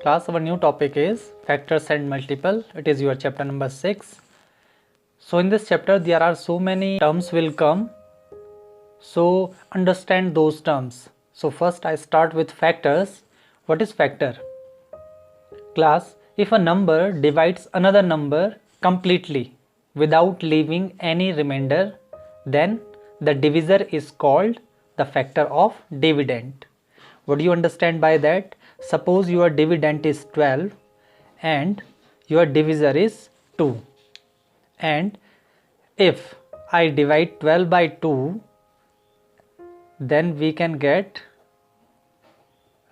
Class, our new topic is factors and multiple. It is your chapter number 6. So in this chapter there are so many terms will come. So understand those terms. So first I start with factors. What is factor? Class, if a number divides another number completely without leaving any remainder, then the divisor is called the factor of dividend. What do you understand by that? Suppose your dividend is 12 and your divisor is 2, and if I divide 12 by 2, then we can get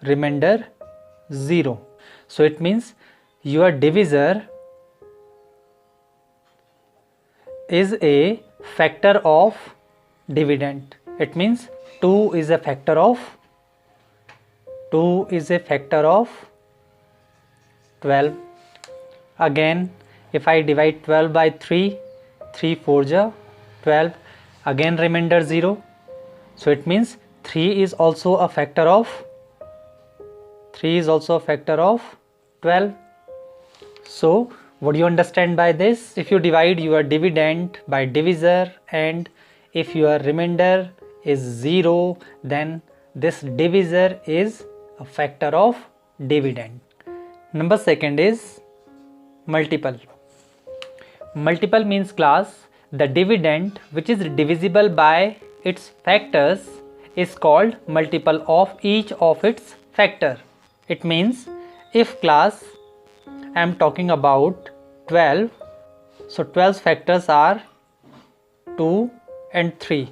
remainder 0. So it means your divisor is a factor of dividend. It means 2 is a factor of 12. Again, if I divide 12 by 3, 3 4 ja 12, again remainder 0. So it means 3 is also a factor of 12. So what do you understand by this? If you divide your dividend by divisor and if your remainder is 0, then this divisor is a factor of dividend. Number second is multiple. Multiple means class, the dividend which is divisible by its factors is called multiple of each of its factor. It means if class I am talking about 12, so 12's factors are 2 and 3.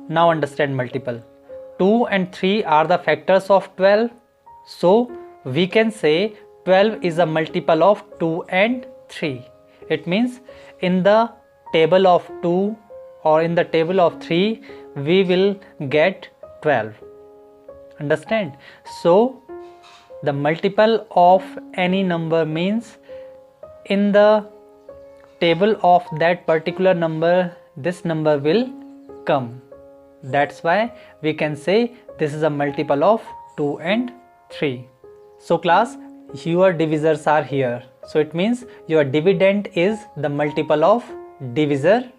Now understand multiple. 2 and 3 are the factors of 12. So we can say 12 is a multiple of 2 and 3. It means in the table of 2 or in the table of 3 we will get 12. Understand? So the multiple of any number means in the table of that particular number this number will come. That's why we can say this is a multiple of 2 and 3. So class, your divisors are here. So it means your dividend is the multiple of divisor.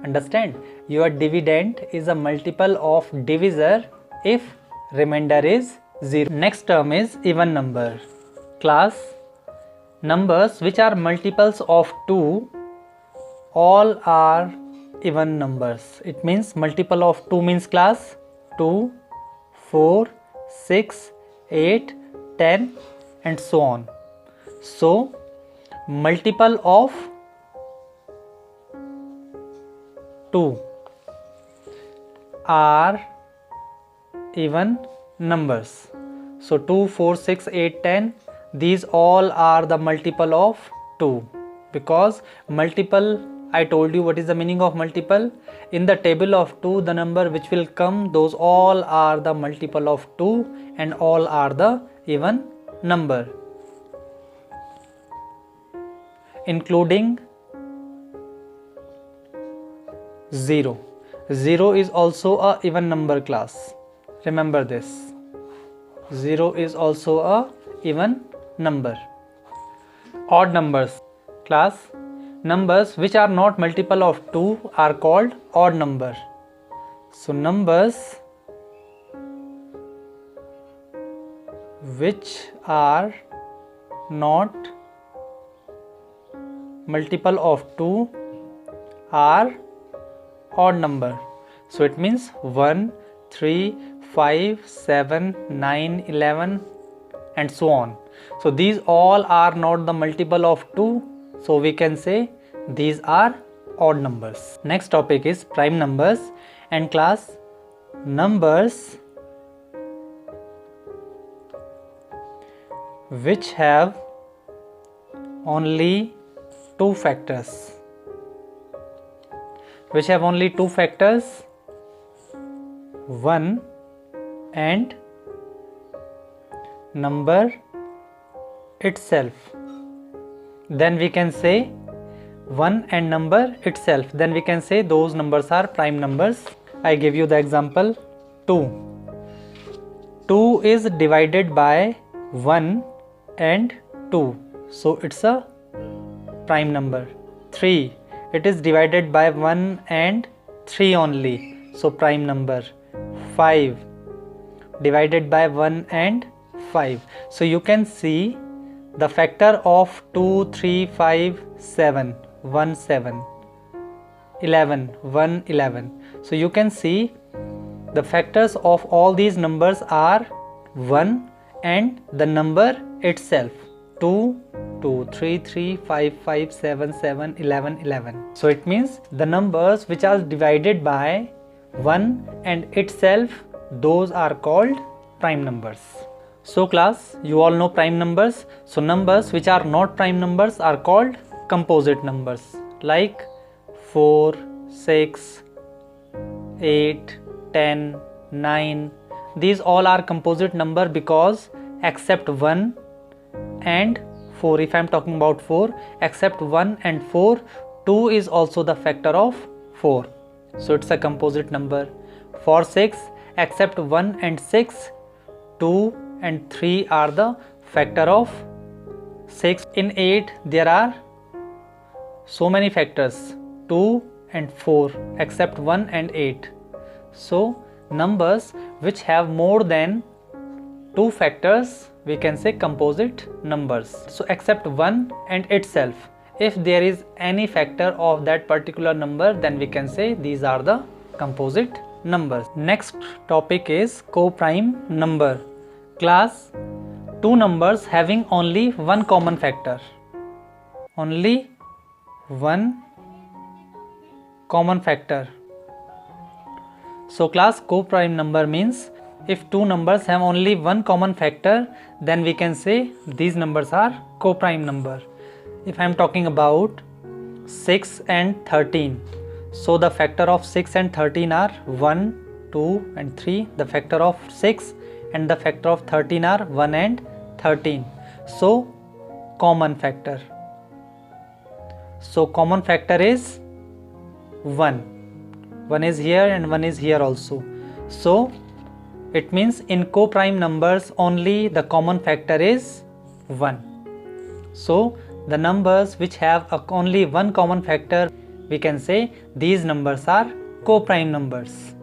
Understand? Your dividend is a multiple of divisor if remainder is 0. Next term is even number. Class, numbers which are multiples of 2 all are even numbers. It means multiple of 2 means class 2, 4, 6, 8, 10 and so on. So multiple of 2 are even numbers. So 2, 4, 6, 8, 10, these all are the multiple of 2, because multiple, I told you what is the meaning of multiple. In the table of 2 the number which will come, those all are the multiple of 2 and all are the even number, including 0. 0 is also a even number class. Remember this. 0 is also a even number. Odd numbers. Class, numbers which are not multiple of 2 are called odd number. So numbers which are not multiple of 2 are odd number. So it means 1, 3, 5, 7, 9, 11 and so on. So these all are not the multiple of 2. So we can say these are odd numbers. Next topic is prime numbers. And class, numbers which have only 2 factors. Which have only 2 factors, 1 and number itself. Then we can say 1 and number itself. Then we can say those numbers are prime numbers. I give you the example 2. 2 is divided by 1 and 2, so it's a prime number. 3, it is divided by 1 and 3 only, so prime number. 5, divided by 1 and 5, so you can see the factor of 2, 3, 5, 7, 1, 7, 11, 1, 11. So you can see the factors of all these numbers are 1 and the number itself, 2, 2, 3, 3, 5, 5, 7, 7, 11, 11. So it means the numbers which are divided by 1 and itself, those are called prime numbers. So class, you all know prime numbers. So numbers which are not prime numbers are called composite numbers, like 4, 6, 8, 10, 9. These all are composite number because except 1 and 4, if I am talking about 4, except 1 and 4, 2 is also the factor of 4. So it's a composite number. For 6, except 1 and 6, 2 and 3 are the factor of 6. In 8, there are so many factors, 2 and 4, except 1 and 8. So numbers which have more than 2 factors, we can say composite numbers. So except 1 and itself, if there is any factor of that particular number, then we can say these are the composite numbers. Next topic is co-prime number. Class, 2 numbers having only one common factor. Only one common factor. So class, co-prime number means if 2 numbers have only one common factor, then we can say these numbers are co-prime number. If I am talking about 6 and 13, so the factor of 6 and 13 are 1, 2 and 3. The factor of 6 and the factor of 13 are 1 and 13. So common factor. So common factor is 1. 1 is here and 1 is here also. So it means in co-prime numbers only the common factor is 1. So the numbers which have only one common factor, we can say these numbers are co-prime numbers.